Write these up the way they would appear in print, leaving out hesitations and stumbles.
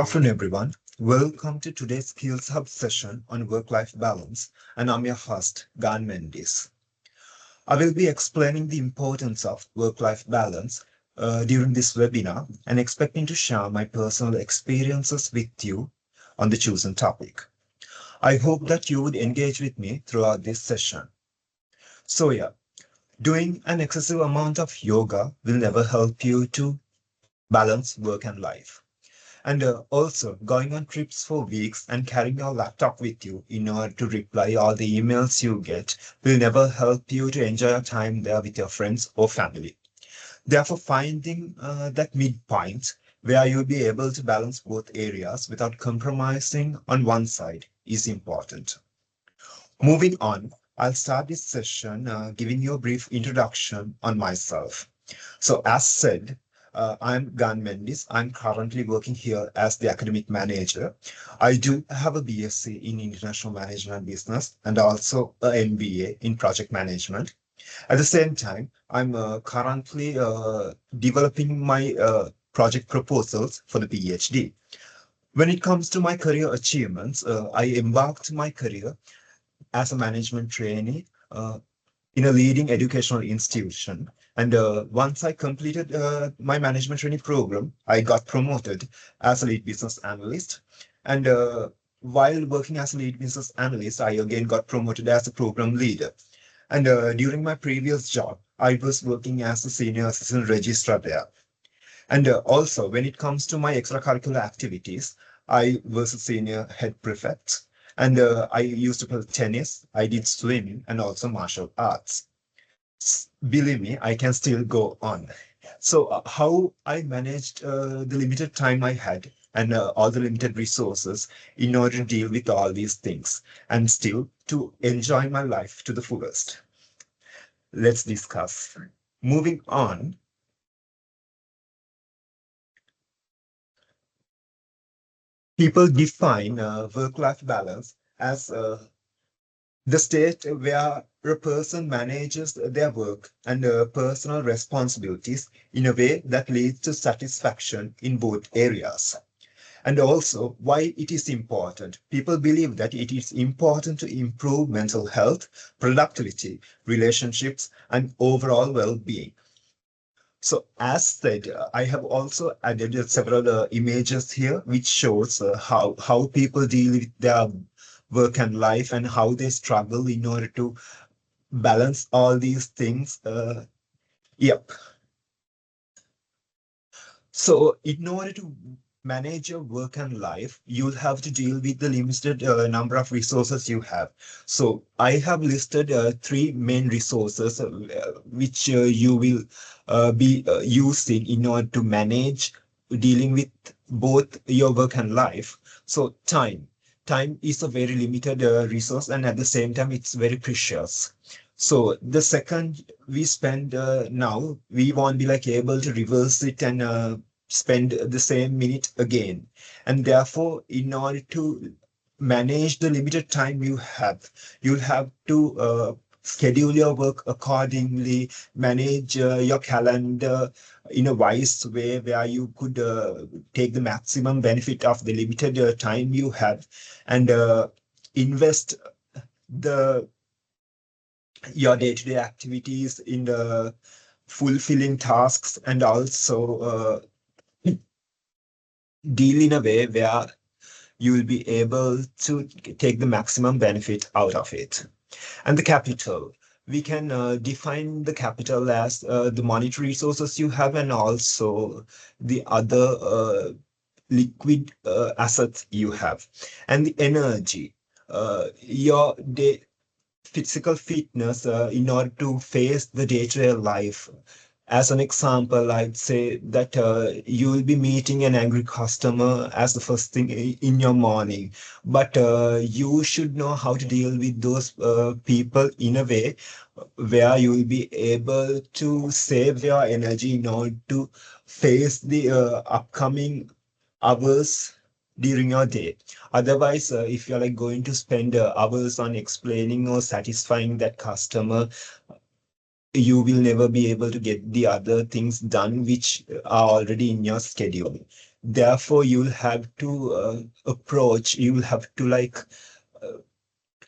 afternoon, everyone. Welcome to today's Skills Hub session on work-life balance, and I'm your host, Gayan Mendis. I will be explaining the importance of work-life balance during this webinar and expecting to share my personal experiences with you on the chosen topic. I hope that you would engage with me throughout this session. Doing an excessive amount of yoga will never help you to balance work and life. And also, going on trips for weeks and carrying your laptop with you in order to reply all the emails you get will never help you to enjoy your time there with your friends or family. Therefore, finding that midpoint where you'll be able to balance both areas without compromising on one side is important. Moving on, I'll start this session giving you a brief introduction on myself. So, as said, I'm Gayan Mendis. I'm currently working here as the academic manager. I do have a BSc in International Management and Business and also an MBA in Project Management. At the same time, I'm currently developing my project proposals for the PhD. When it comes to my career achievements, I embarked my career as a management trainee in a leading educational institution. And once I completed my management training program, I got promoted as a lead business analyst. And while working as a lead business analyst, I again got promoted as a program leader. And during my previous job, I was working as a senior assistant registrar there. And also, when it comes to my extracurricular activities, I was a senior head prefect. And I used to play tennis, I did swimming, and also martial arts. Believe me, I can still go on. So, how I managed the limited time I had and all the limited resources in order to deal with all these things and still to enjoy my life to the fullest. Let's discuss. Moving on, people define work-life balance as the state where a person manages their work and personal responsibilities in a way that leads to satisfaction in both areas. And also, why it is important. People believe that it is important to improve mental health, productivity, relationships, and overall well being. So, as said, I have also added several images here which shows how people deal with their work and life and how they struggle in order to balance all these things. Yep. So, in order to manage your work and life, you'll have to deal with the limited number of resources you have. So, I have listed three main resources which you will be using in order to manage dealing with both your work and life. So, time. Time is a very limited resource, and at the same time, it's very precious. So the second we spend now, we won't be like able to reverse it and spend the same minute again. And therefore, in order to manage the limited time you have, you'll have to schedule your work accordingly, manage your calendar in a wise way where you could take the maximum benefit of the limited time you have and invest the your day-to-day activities in the fulfilling tasks and also deal in a way where you will be able to take the maximum benefit out of it. And the capital. We can define the capital as the monetary resources you have and also the other liquid assets you have. And the energy. Your physical fitness in order to face the day-to-day life. As an example, I'd say that you will be meeting an angry customer as the first thing in your morning, but you should know how to deal with those people in a way where you will be able to save your energy in order to face the upcoming hours during your day. Otherwise, if you're like going to spend hours on explaining or satisfying that customer, you will never be able to get the other things done which are already in your schedule. Therefore, you'll have to approach, you'll have to like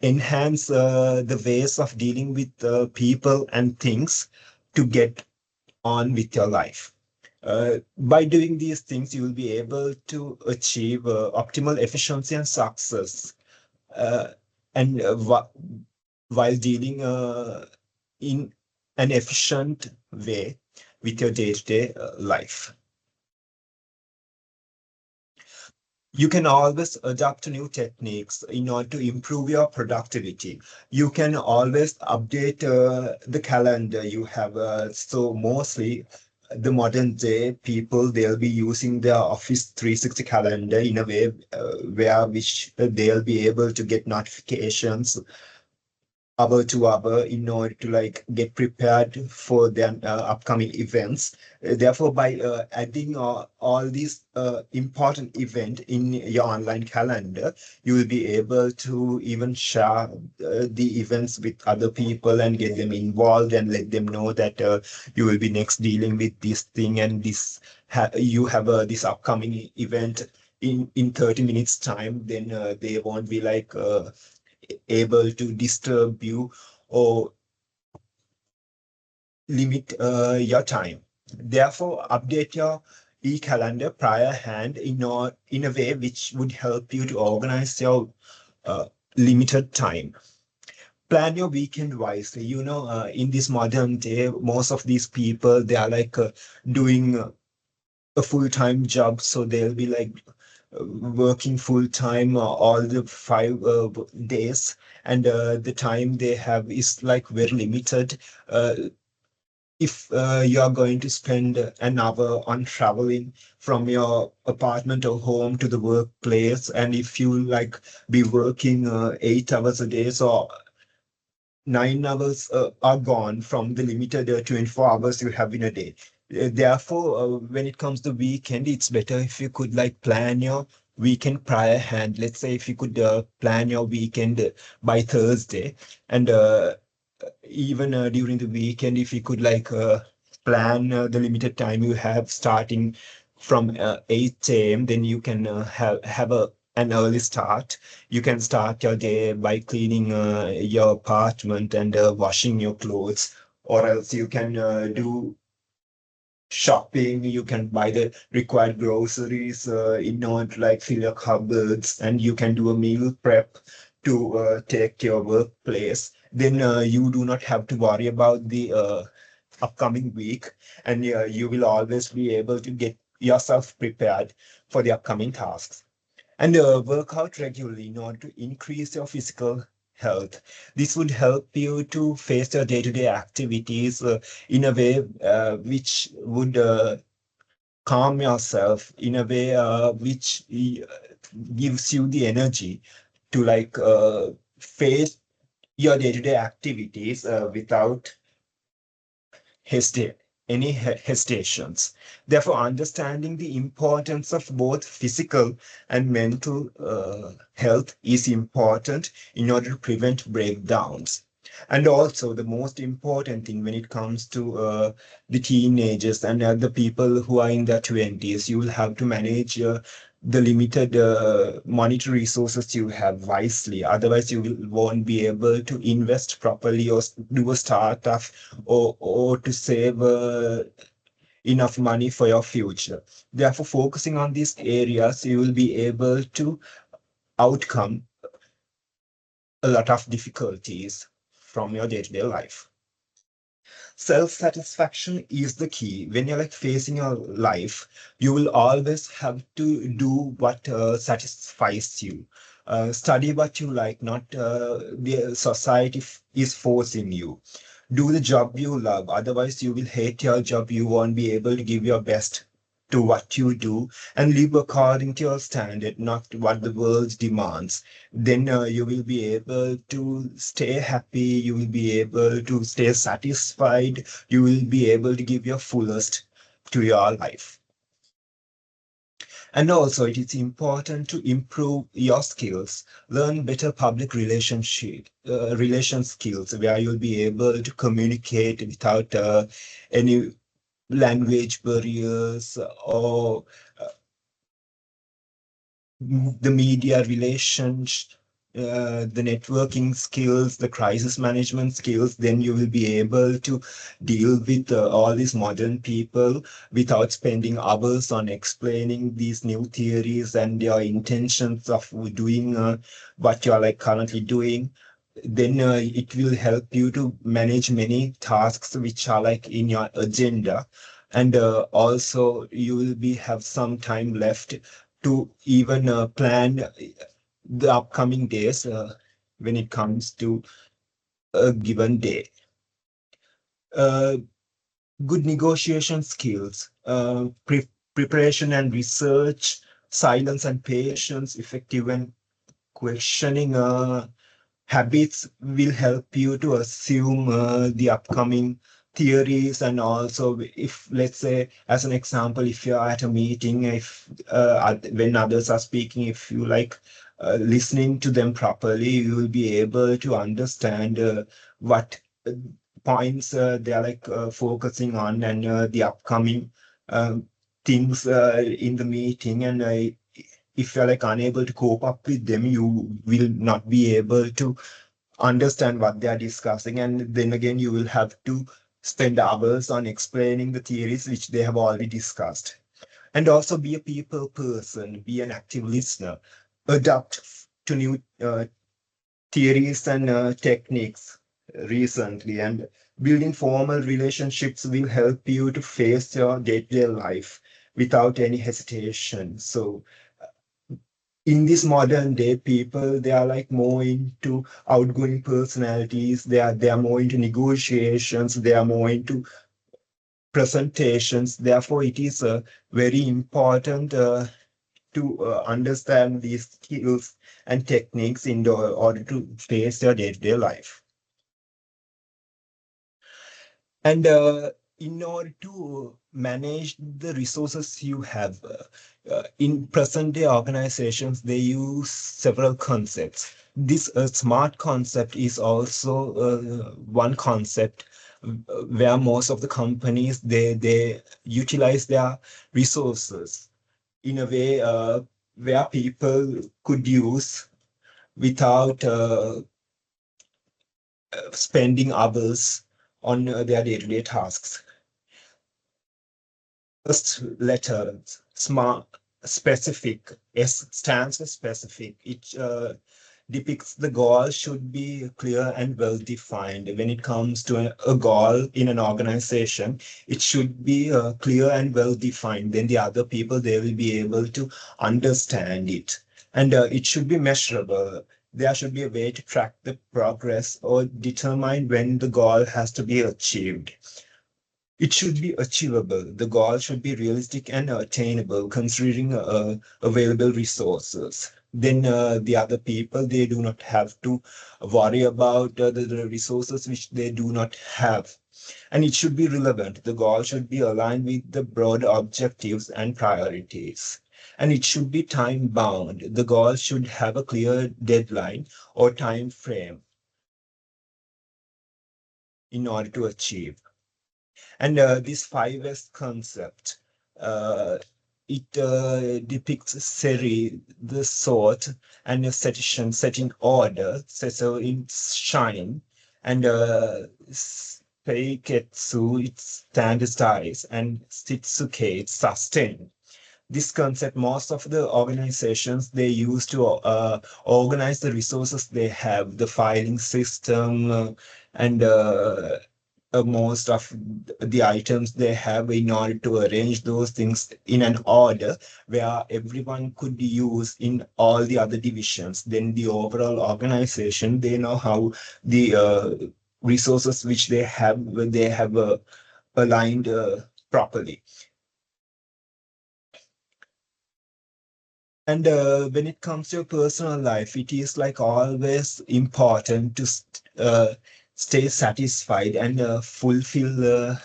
enhance the ways of dealing with people and things to get on with your life. By doing these things, you will be able to achieve optimal efficiency and success. Uh, and while dealing in an efficient way with your day-to-day life. You can always adapt to new techniques in order to improve your productivity. You can always update the calendar you have. So mostly the modern day people, they'll be using their Office 360 calendar in a way where which they'll be able to get notifications hour to hour in order to like get prepared for their upcoming events. Therefore, by adding all these important event in your online calendar, you will be able to even share the events with other people and get them involved and let them know that you will be next dealing with this thing and this you have this upcoming event in 30 minutes time. Then they won't be like able to disturb you or limit your time. Therefore, update your e-calendar prior hand in a way which would help you to organize your uh, limited time. Plan your weekend wisely. In this modern day, most of these people, they are like doing a full-time job, so they'll be like working full time all the 5 days, and the time they have is like very limited. If you are going to spend an hour on traveling from your apartment or home to the workplace, and if you like be working 8 hours a day, so 9 hours are gone from the limited 24 hours you have in a day. Therefore, when it comes to weekend, it's better if you could like plan your weekend prior hand. Let's say if you could plan your weekend by Thursday, and even during the weekend, if you could like plan the limited time you have starting from 8 a.m., then you can have an early start. You can start your day by cleaning your apartment and washing your clothes, or else you can do shopping. You can buy the required groceries in order to like fill your cupboards, and you can do a meal prep to take to your workplace. Then you do not have to worry about the upcoming week, and you will always be able to get yourself prepared for the upcoming tasks. And work out regularly in order to increase your physical health. This would help you to face your day-to-day activities in a way which would calm yourself, in a way which gives you the energy to like face your day-to-day activities without hesitate any hesitations. Therefore, understanding the importance of both physical and mental health is important in order to prevent breakdowns. And also, the most important thing when it comes to the teenagers and the people who are in their 20s, you will have to manage the limited monetary resources you have wisely. Otherwise, won't be able to invest properly or do a startup, or to save enough money for your future. Therefore, focusing on these areas, you will be able to outcome a lot of difficulties from your day-to-day life. Self-satisfaction is the key. When you're like facing your life, you will always have to do what satisfies you. Study what you like, not the society is forcing you. Do the job you love. Otherwise, you will hate your job. You won't be able to give your best to what you do, and live according to your standard, not what the world demands. Then you will be able to stay happy. You will be able to stay satisfied. You will be able to give your fullest to your life. And also, it is important to improve your skills, learn better public relation skills, where you'll be able to communicate without any language barriers or the media relations, the networking skills, the crisis management skills, then you will be able to deal with all these modern people without spending hours on explaining these new theories and your intentions of doing what you are like currently doing. Then it will help you to manage many tasks which are like in your agenda, and also you will be have some time left to even plan the upcoming days when it comes to a given day. Uh, Good negotiation skills, preparation and research, silence and patience, effective and questioning habits will help you to assume the upcoming theories. And also, if let's say as an example, if you're at a meeting, if when others are speaking, if you like listening to them properly, you will be able to understand what points they are like focusing on, and the upcoming um, things in the meeting. And if you're like unable to cope up with them, you will not be able to understand what they are discussing. And then again, you will have to spend hours on explaining the theories which they have already discussed. And also be a people person, be an active listener, adapt to new theories and techniques recently. And building formal relationships will help you to face your day-to-day life without any hesitation. So in this modern day, people, they are like more into outgoing personalities, they are more into negotiations, they are more into presentations. Therefore it is very important to understand these skills and techniques in order to face your day-to-day life. And in order to manage the resources you have, in present day organizations, they use several concepts. This smart concept is also one concept where most of the companies, they utilize their resources in a way where people could use without spending hours on their day-to-day tasks. First letter, smart, specific. S stands for specific. It depicts the goal should be clear and well defined. When it comes to a goal in an organization, it should be clear and well defined. Then the other people, they will be able to understand it. And it should be measurable. There should be a way to track the progress or determine when the goal has to be achieved. It should be achievable. The goal should be realistic and attainable, considering available resources. Then the other people, they do not have to worry about the resources which they do not have. And it should be relevant. The goal should be aligned with the broad objectives and priorities. And it should be time bound. The goal should have a clear deadline or time frame in order to achieve. And this 5S concept, uh, it depicts Seri, the sort, and a set in order, so in shine, and Seiketsu, it's standardized, and Shitsuke, it's sustain. This concept, most of the organizations, they use to organize the resources they have, the filing system, and most of the items they have, in order to arrange those things in an order where everyone could use in all the other divisions. Then the overall organization, they know how the resources which they have aligned properly. And when it comes to your personal life, it is like always important to stay satisfied and fulfill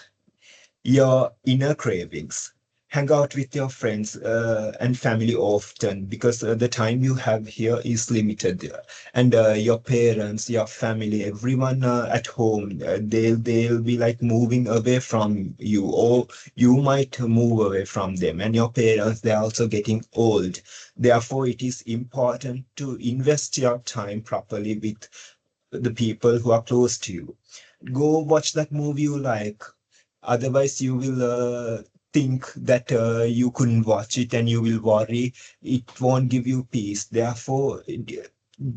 your inner cravings. Hang out with your friends and family often, because the time you have here is limited, and your parents, your family, everyone at home, they'll be like moving away from you, or you might move away from them, and your parents, they're also getting old. Therefore it is important to invest your time properly with the people who are close to you. Go watch that movie you like. Otherwise, you will think that you couldn't watch it, and you will worry. It won't give you peace. Therefore,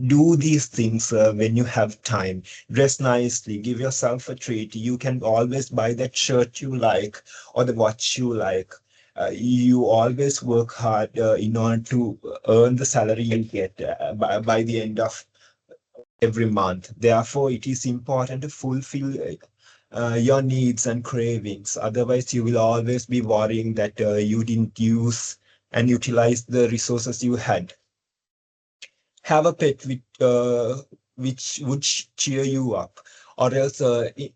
do these things when you have time. Dress nicely, give yourself a treat. You can always buy that shirt you like or the watch you like. You always work hard in order to earn the salary you get by the end of every month. Therefore, it is important to fulfill your needs and cravings. Otherwise, you will always be worrying that you didn't use and utilize the resources you had. Have a pet which would cheer you up. Or else,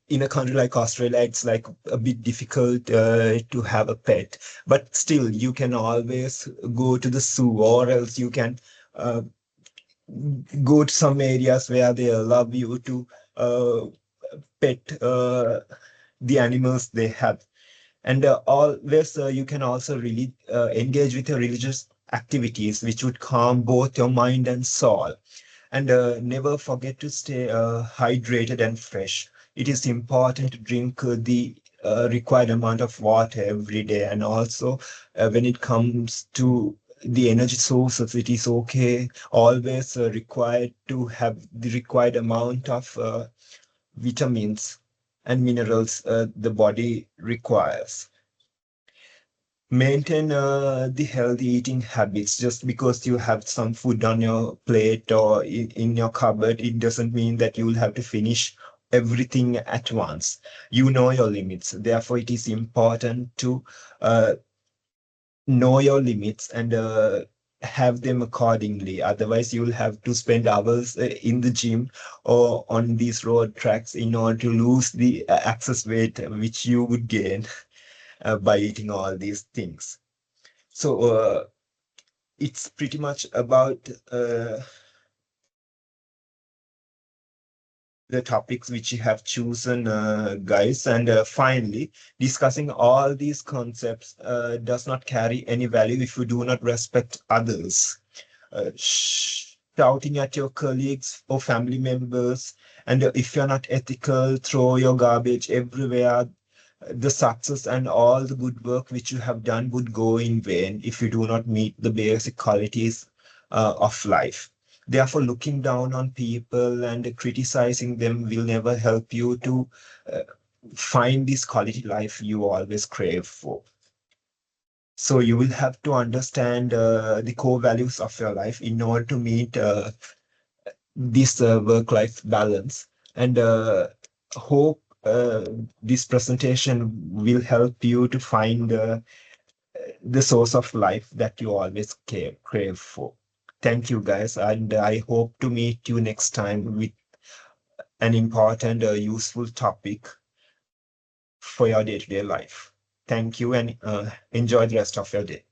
in a country like Australia, it's like a bit difficult to have a pet. But still, you can always go to the zoo, or else you can uh, go to some areas where they allow you to uh, pet the animals they have. And always you can also really engage with your religious activities, which would calm both your mind and soul. And never forget to stay hydrated and fresh. It is important to drink the required amount of water every day. And also, when it comes to the energy sources, it is okay, always required to have the required amount of vitamins and minerals the body requires. Maintain the healthy eating habits. Just because you have some food on your plate or in your cupboard, it doesn't mean that you will have to finish everything at once. You know your limits. Therefore, it is important to uh, know your limits and have them accordingly. Otherwise, you'll have to spend hours in the gym or on these road tracks in order to lose the excess weight which you would gain by eating all these things. So it's pretty much about the topics which you have chosen, guys. And finally, discussing all these concepts does not carry any value if you do not respect others. Shouting at your colleagues or family members, and if you're not ethical, throw your garbage everywhere. The success and all the good work which you have done would go in vain if you do not meet the basic qualities of life. Therefore, looking down on people and criticizing them will never help you to uh, find this quality life you always crave for. So you will have to understand the core values of your life in order to meet this work-life balance. And hope this presentation will help you to find the source of life that you always crave for. Thank you, guys, and I hope to meet you next time with an important, useful topic for your day-to-day life. Thank you, and enjoy the rest of your day.